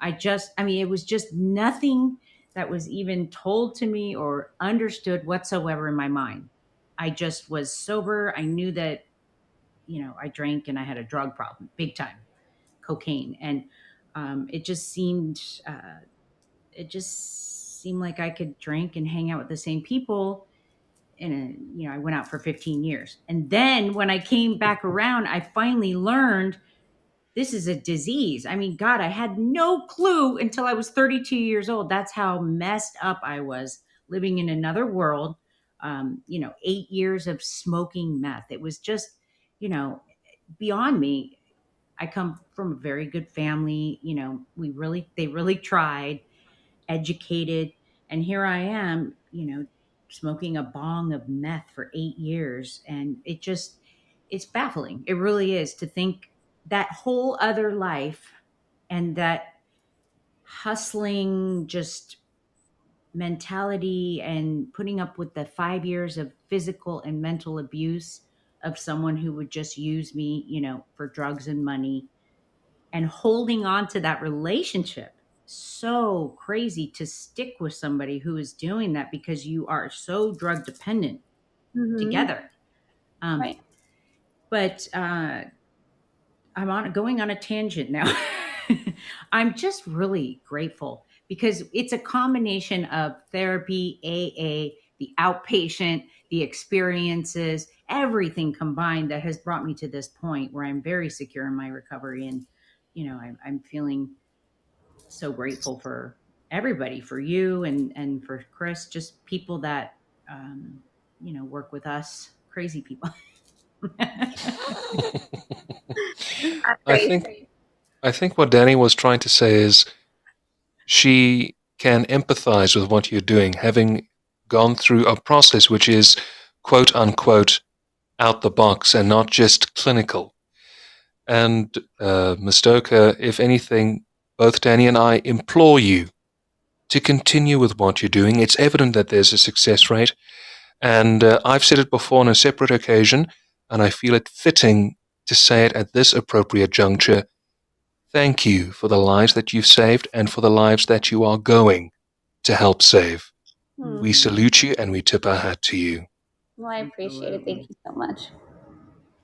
It was just nothing that was even told to me or understood whatsoever in my mind. I just was sober. I knew that, I drank and I had a drug problem, big time, cocaine. And it just seemed, like I could drink and hang out with the same people. And I went out for 15 years. And then when I came back around, I finally learned this is a disease. I mean, God, I had no clue until I was 32 years old. That's how messed up I was, living in another world. 8 years of smoking meth. It was just, beyond me. I come from a very good family. They really tried, educated. And here I am, smoking a bong of meth for 8 years. And it's baffling. It really is, to think that whole other life and that hustling just mentality and putting up with the 5 years of physical and mental abuse of someone who would just use me, for drugs and money, and holding on to that relationship. So crazy to stick with somebody who is doing that, because you are so drug dependent together. Right. But I'm going on a tangent now. I'm just really grateful, because it's a combination of therapy, AA, the outpatient, the experiences, everything combined that has brought me to this point where I'm very secure in my recovery. And, I'm feeling so grateful for everybody, for you and for Chris, just people that, work with us, crazy people. I think what Danny was trying to say is she can empathize with what you're doing, having gone through a process which is quote unquote out the box and not just clinical. And Ms. Doka, if anything, both Danny and I implore you to continue with what you're doing. It's evident that there's a success rate. And I've said it before on a separate occasion, and I feel it fitting to say it at this appropriate juncture. Thank you for the lives that you've saved and for the lives that you are going to help save. We salute you and we tip our hat to you. Well, I appreciate it. Thank you so much.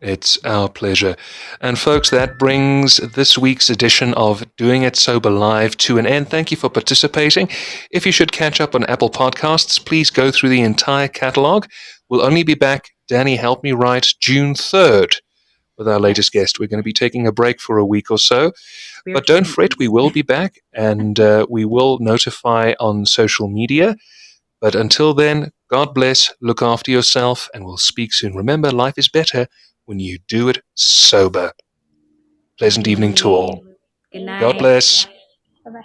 It's our pleasure. And folks, that brings this week's edition of Doing It Sober Live to an end. Thank you for participating. If you should catch up on Apple Podcasts, please go through the entire catalog. We'll only be back, Danny, help me write, June 3rd with our latest guest. We're going to be taking a break for a week or so. But don't fret, we will be back, and we will notify on social media. But until then, God bless, look after yourself, and we'll speak soon. Remember, life is better when you do it sober. Pleasant evening to all. Good night. God bless. Bye-bye.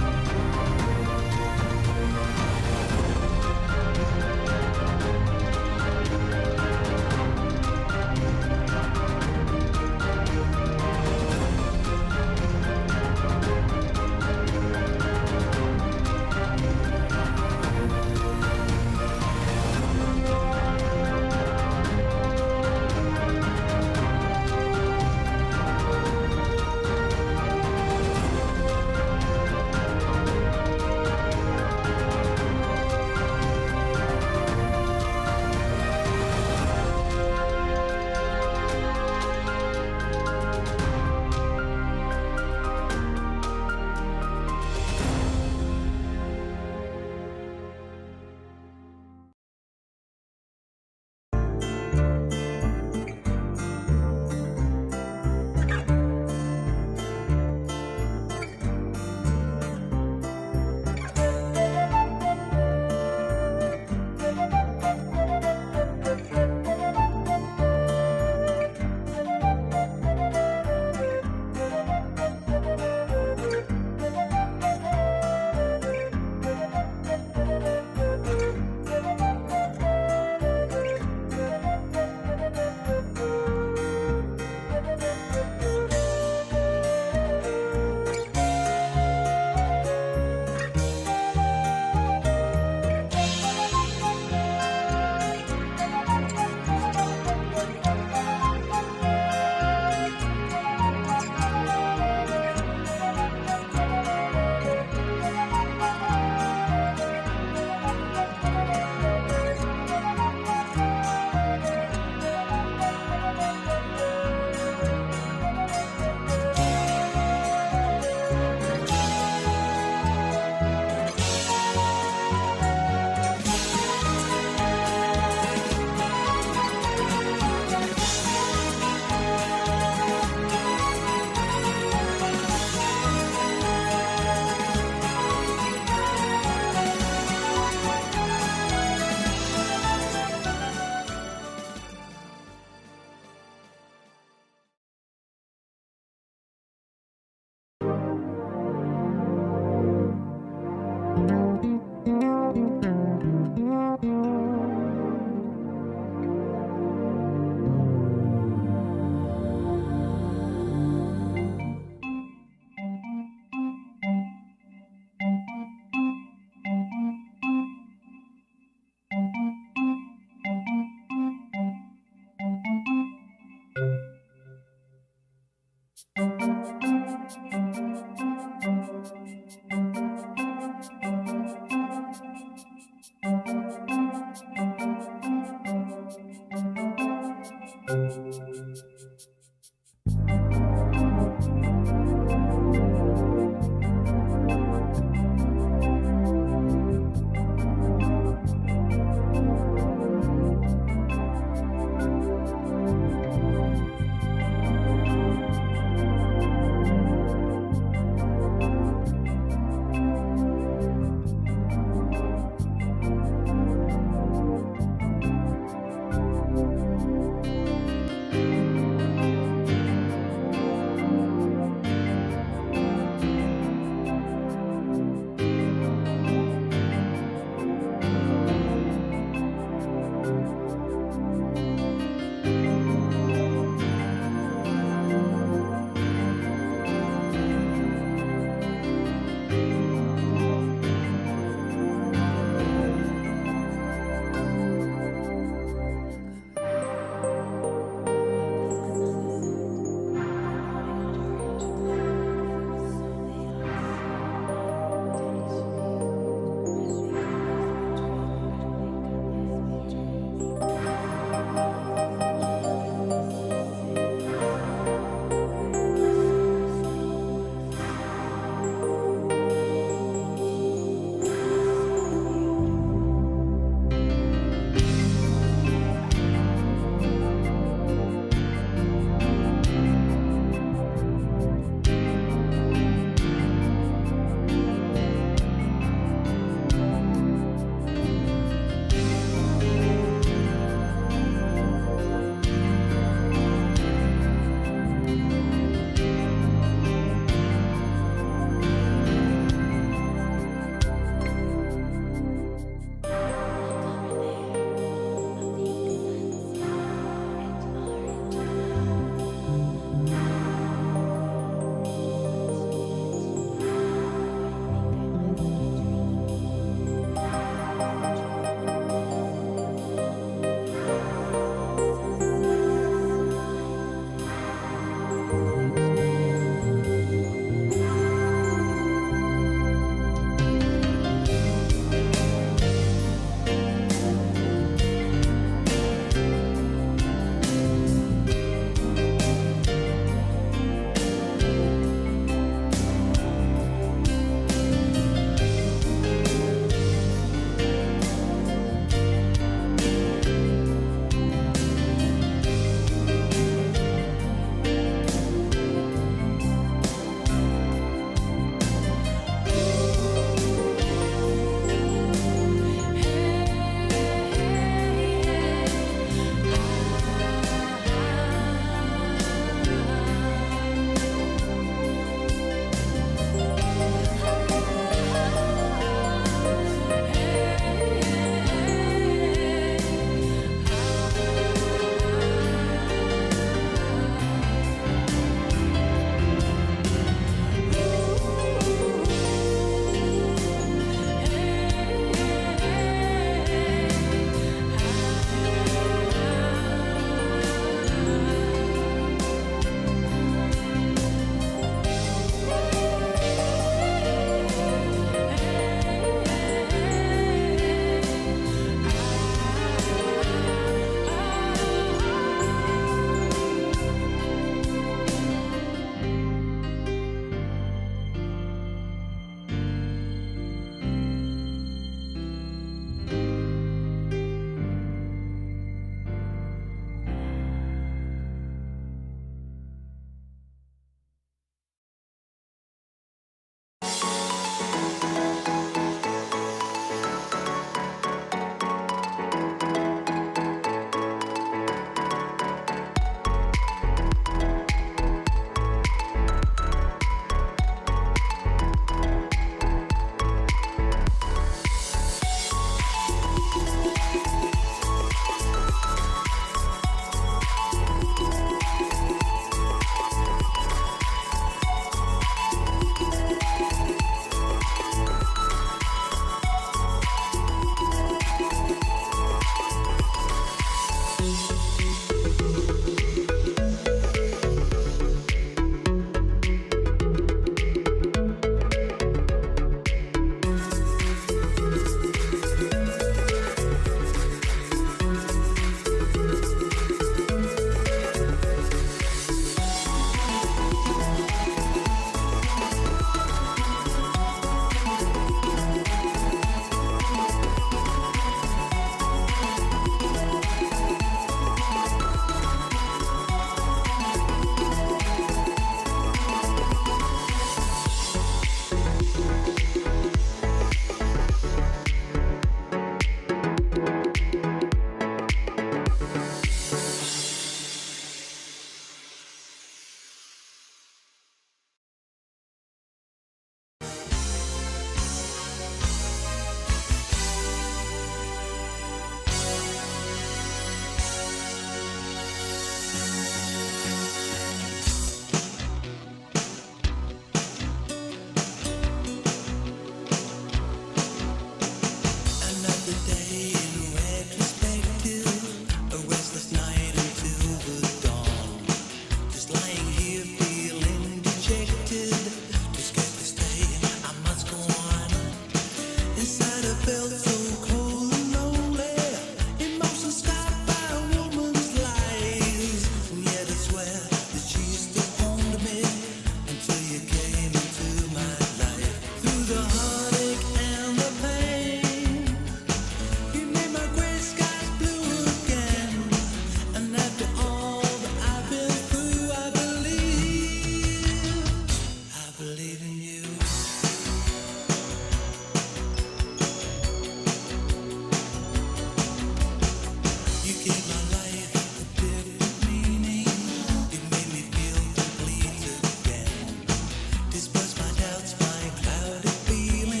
Disperse my doubts, my clouded feelings.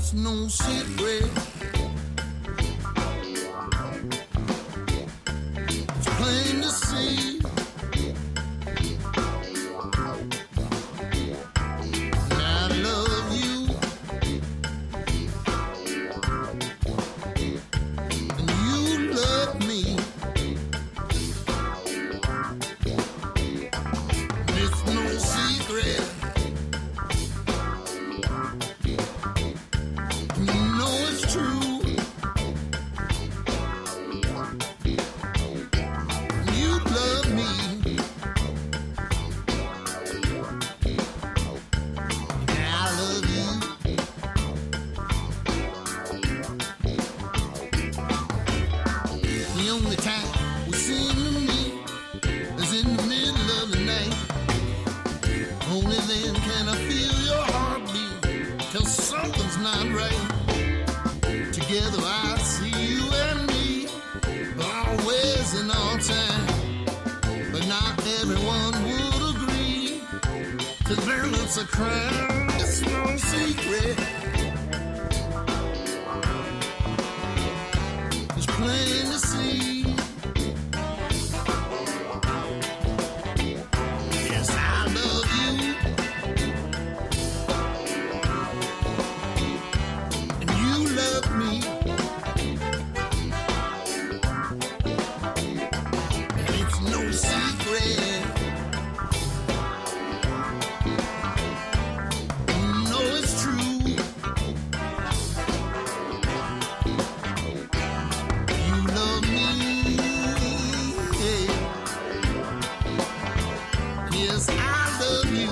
it's no secret. It's plain to see. And I love you. And you love me. And it's no secret. You know it's true. You love me. And I love you. The only time we seem to meet is in the middle of the night. Only then can I feel your heartbeat. Till something's not right. Together I see you and me, always and all time. But not everyone would agree. To them it's a crime. It's no secret. It's plain to see. Yes, I love you. And you love me. And it's no secret. You know it's true. You love me. Yes, I love you.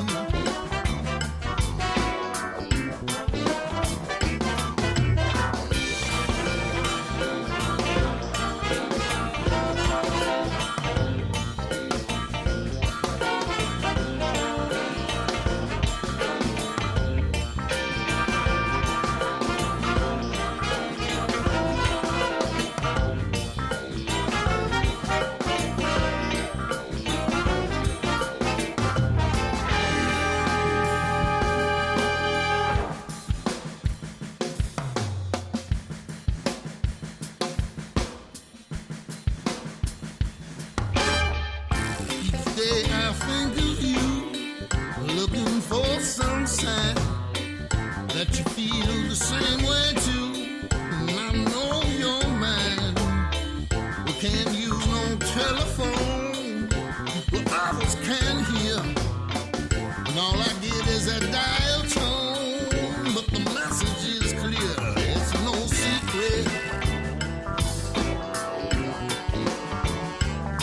Each day I think of you, looking for some sign that you feel the same way too. And I know you're mine. We can't use no telephone, but others can hear. And all I get is a dial tone, but the message is clear. It's no secret.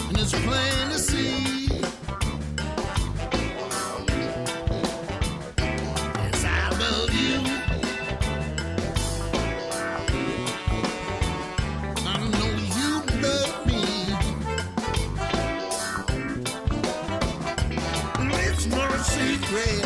And it's plain to see. Yes, I love you. I know you love me. And it's no secret.